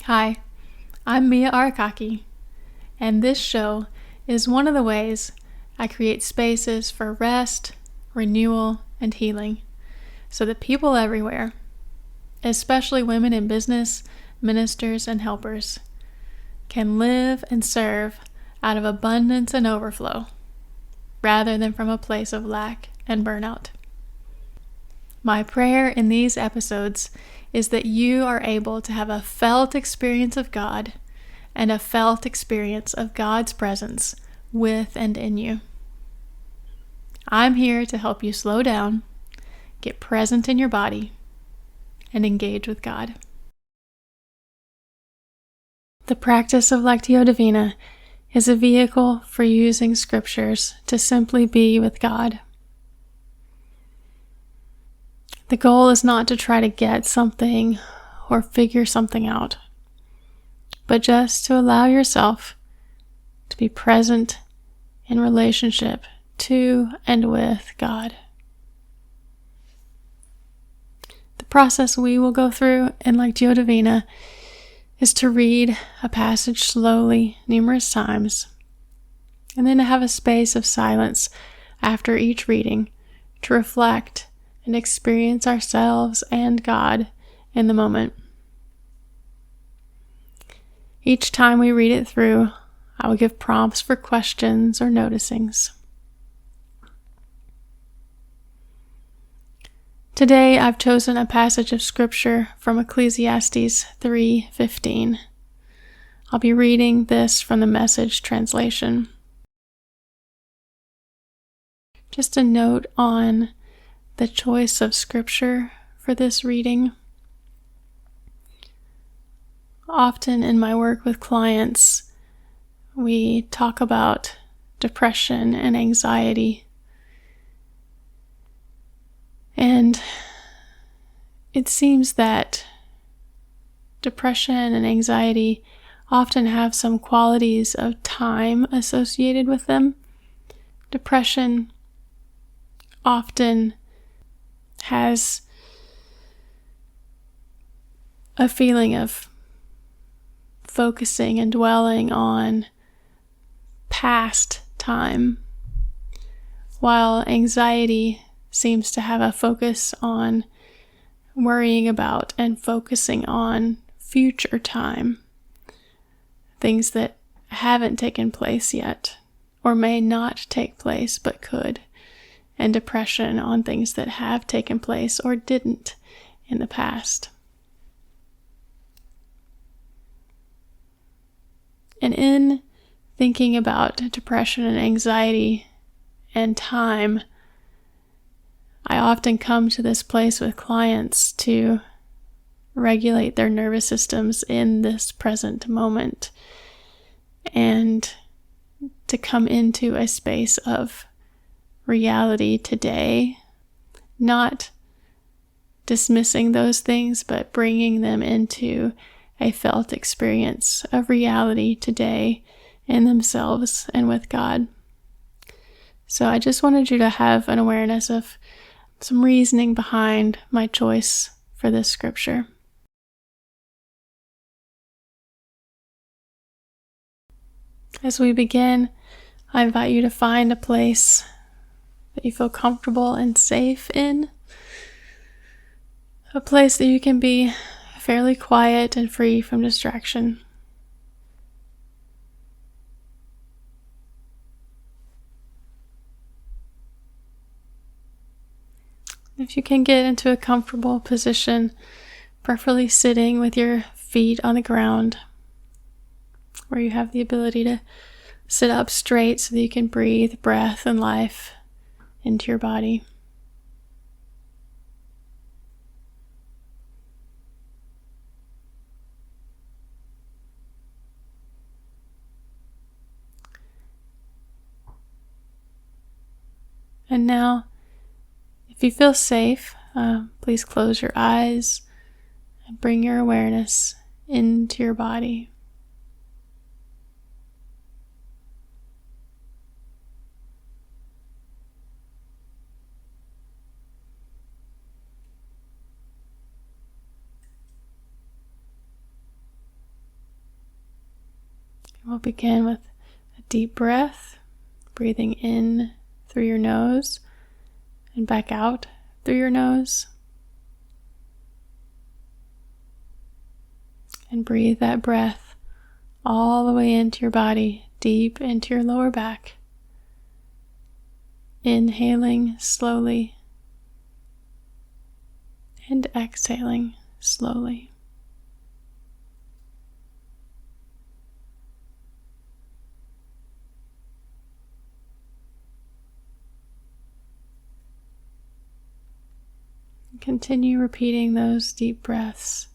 Hi, I'm Mia Arakaki, and this show is one of the ways I create spaces for rest, renewal, and healing so that people everywhere, especially women in business, ministers, and helpers, can live and serve out of abundance and overflow rather than from a place of lack and burnout. My prayer in these episodes is that you are able to have a felt experience of God and a felt experience of God's presence with and in you. I'm here to help you slow down, get present in your body, and engage with God. The practice of Lectio Divina is a vehicle for using scriptures to simply be with God. The goal is not to try to get something or figure something out, but just to allow yourself to be present in relationship to and with God. The process we will go through in Lectio Divina is to read a passage slowly numerous times, and then to have a space of silence after each reading to reflect and experience ourselves and God in the moment. Each time we read it through, I will give prompts for questions or noticings. Today I've chosen a passage of scripture from Ecclesiastes 3:15. I'll be reading this from the Message translation. Just a note on the choice of scripture for this reading. Often in my work with clients, we talk about depression and anxiety. And it seems that depression and anxiety often have some qualities of time associated with them. Depression often has a feeling of focusing and dwelling on past time, while anxiety seems to have a focus on worrying about and focusing on future time, things that haven't taken place yet or may not take place but could, and depression on things that have taken place or didn't in the past. And in thinking about depression and anxiety and time, I often come to this place with clients to regulate their nervous systems in this present moment and to come into a space of reality today, not dismissing those things, but bringing them into a felt experience of reality today in themselves and with God. So I just wanted you to have an awareness of some reasoning behind my choice for this scripture. As we begin, I invite you to find a place that you feel comfortable and safe in, a place that you can be fairly quiet and free from distraction. If you can get into a comfortable position, preferably sitting with your feet on the ground, where you have the ability to sit up straight so that you can breathe breath and life into your body. And now, if you feel safe, please close your eyes and bring your awareness into your body. We'll begin with a deep breath, breathing in through your nose and back out through your nose. And breathe that breath all the way into your body, deep into your lower back. Inhaling slowly and exhaling slowly. Continue repeating those deep breaths.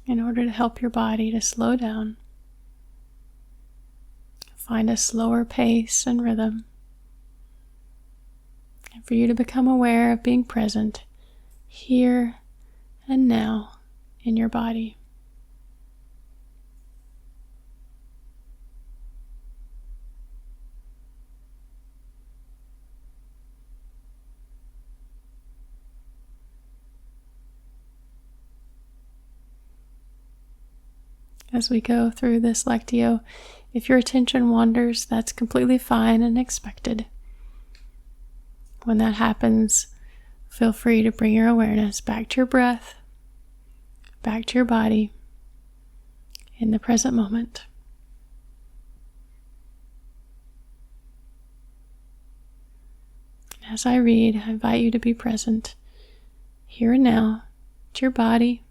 In order to help your body to slow down, find a slower pace and rhythm, and for you to become aware of being present here and now in your body. As we go through this Lectio, if your attention wanders, that's completely fine and expected. When that happens, feel free to bring your awareness back to your breath, back to your body, in the present moment. As I read, I invite you to be present here and now, to your body,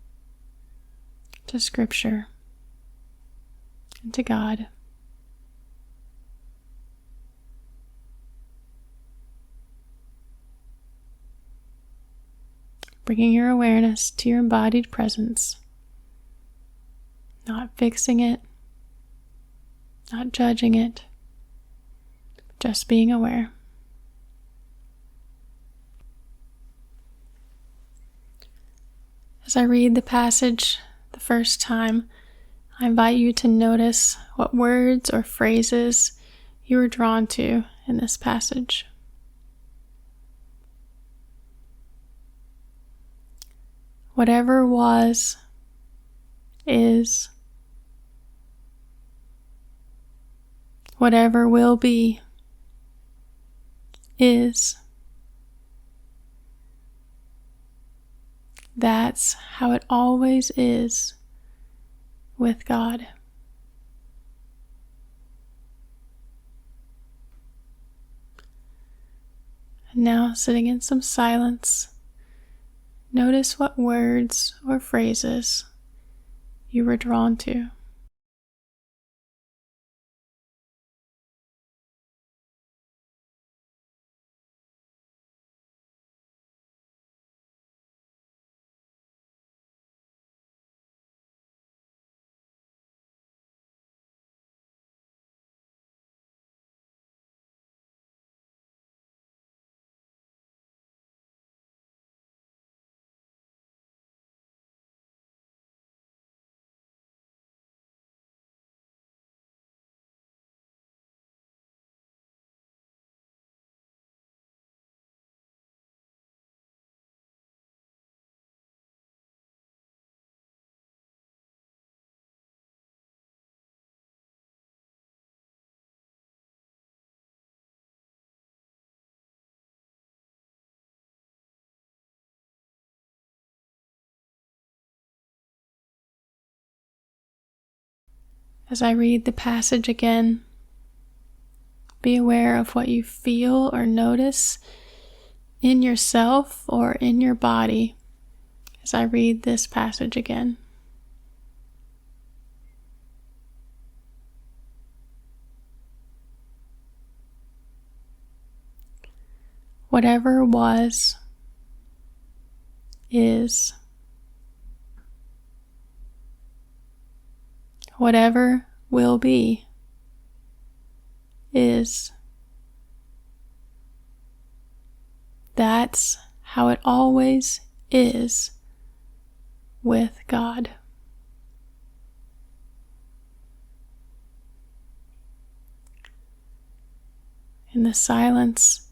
to Scripture, and to God. Bringing your awareness to your embodied presence, not fixing it, not judging it, just being aware. As I read the passage the first time, I invite you to notice what words or phrases you are drawn to in this passage. Whatever was, is. Whatever will be, is. That's how it always is with God. And now, sitting in some silence, notice what words or phrases you were drawn to. As I read the passage again, be aware of what you feel or notice in yourself or in your body as I read this passage again. Whatever was, is. Whatever will be, is. That's how it always is with God. In the silence,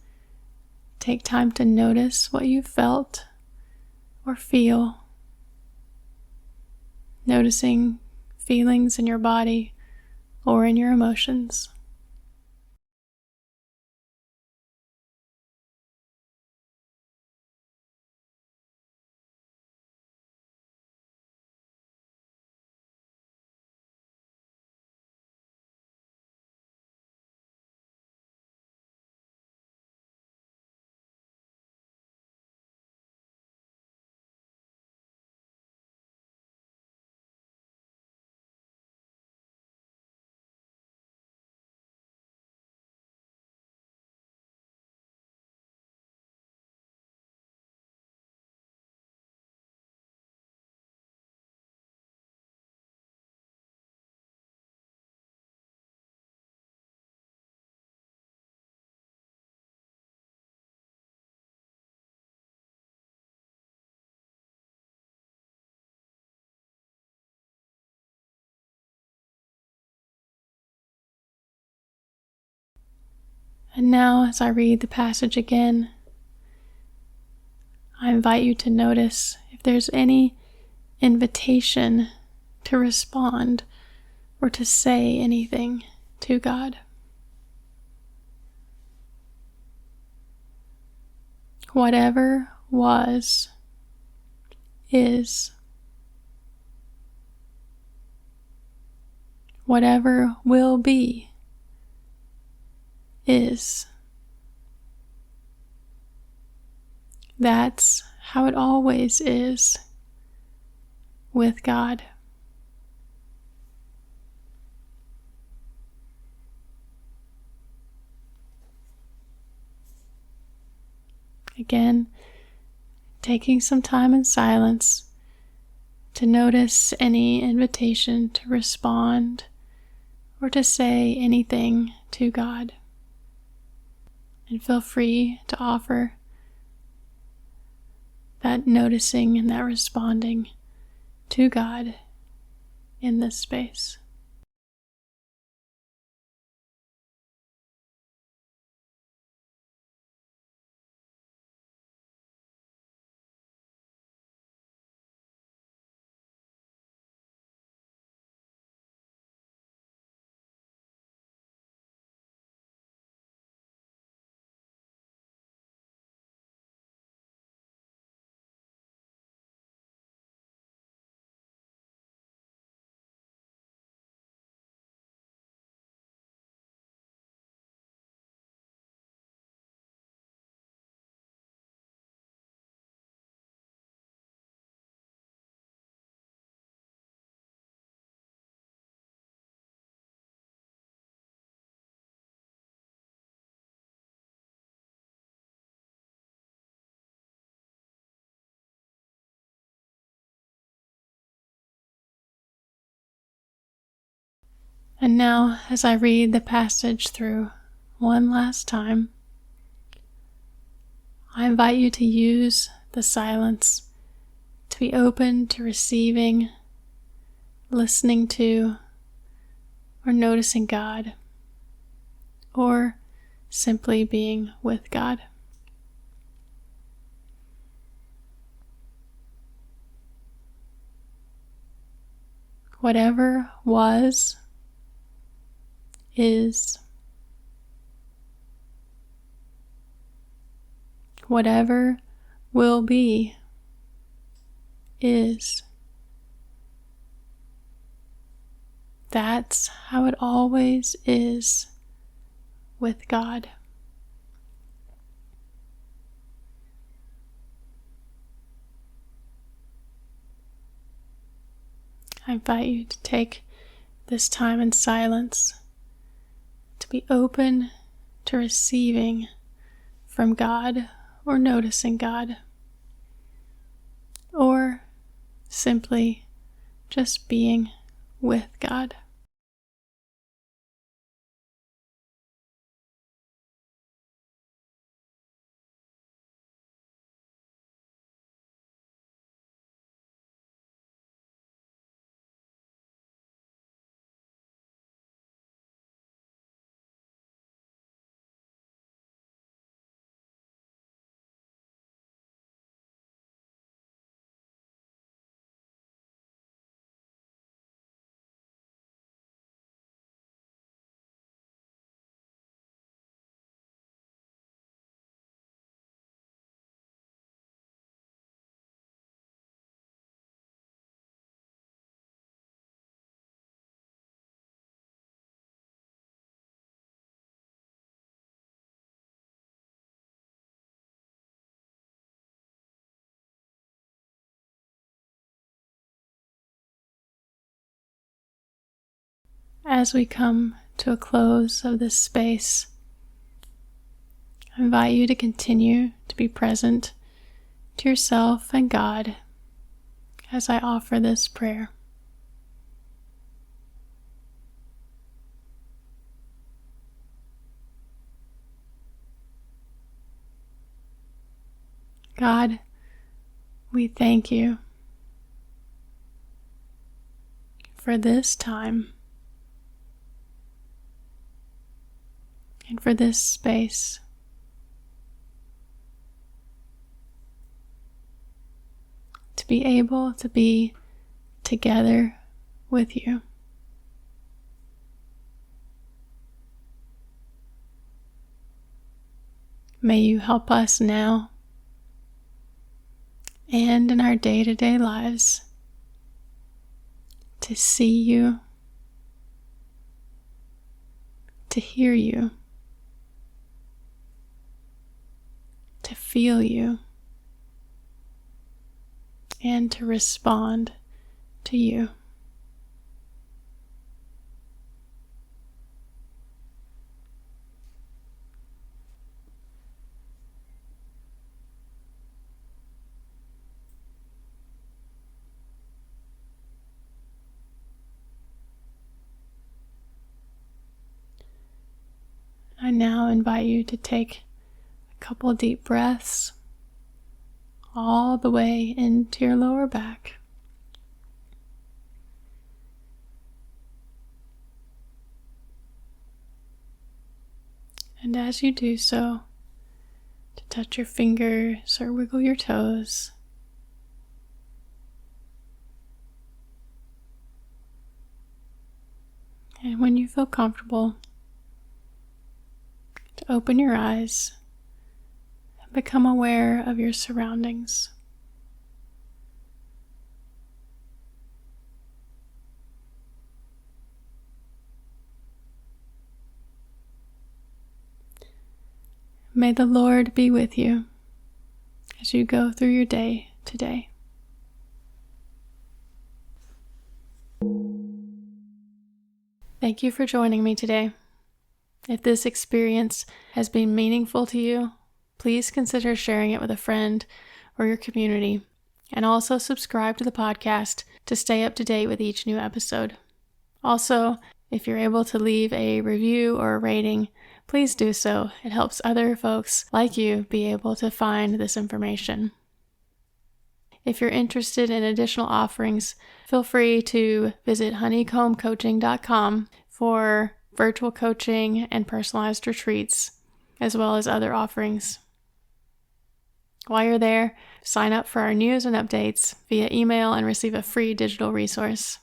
take time to notice what you felt or feel, noticing feelings in your body or in your emotions. And now, as I read the passage again, I invite you to notice if there's any invitation to respond or to say anything to God. Whatever was, is. Whatever will be, is. That's how it always is with God. Again, taking some time in silence to notice any invitation to respond or to say anything to God. And feel free to offer that noticing and that responding to God in this space. And now, as I read the passage through one last time, I invite you to use the silence to be open to receiving, listening to, or noticing God, or simply being with God. Whatever was, is. Whatever will be, is. That's how it always is with God. I invite you to take this time in silence to be open to receiving from God or noticing God, or simply just being with God. as we come to a close of this space, I invite you to continue to be present to yourself and God as I offer this prayer. God, we thank you for this time and for this space. To be able to be together with you. May you help us now and in our day-to-day lives to see you, to hear you, to feel you, and to respond to you. I now invite you to take a couple deep breaths all the way into your lower back. And as you do so, to touch your fingers or wiggle your toes. And when you feel comfortable, to open your eyes and become aware of your surroundings. May the Lord be with you as you go through your day today. Thank you for joining me today. If this experience has been meaningful to you, please consider sharing it with a friend or your community, and also subscribe to the podcast to stay up to date with each new episode. Also, if you're able to leave a review or a rating, please do so. It helps other folks like you be able to find this information. If you're interested in additional offerings, feel free to visit honeycombcoaching.com for virtual coaching and personalized retreats, as well as other offerings. While you're there, sign up for our news and updates via email and receive a free digital resource.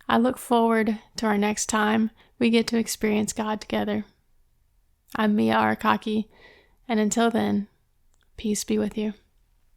I look forward to our next time we get to experience God together. I'm Mia Arakaki, and until then, peace be with you.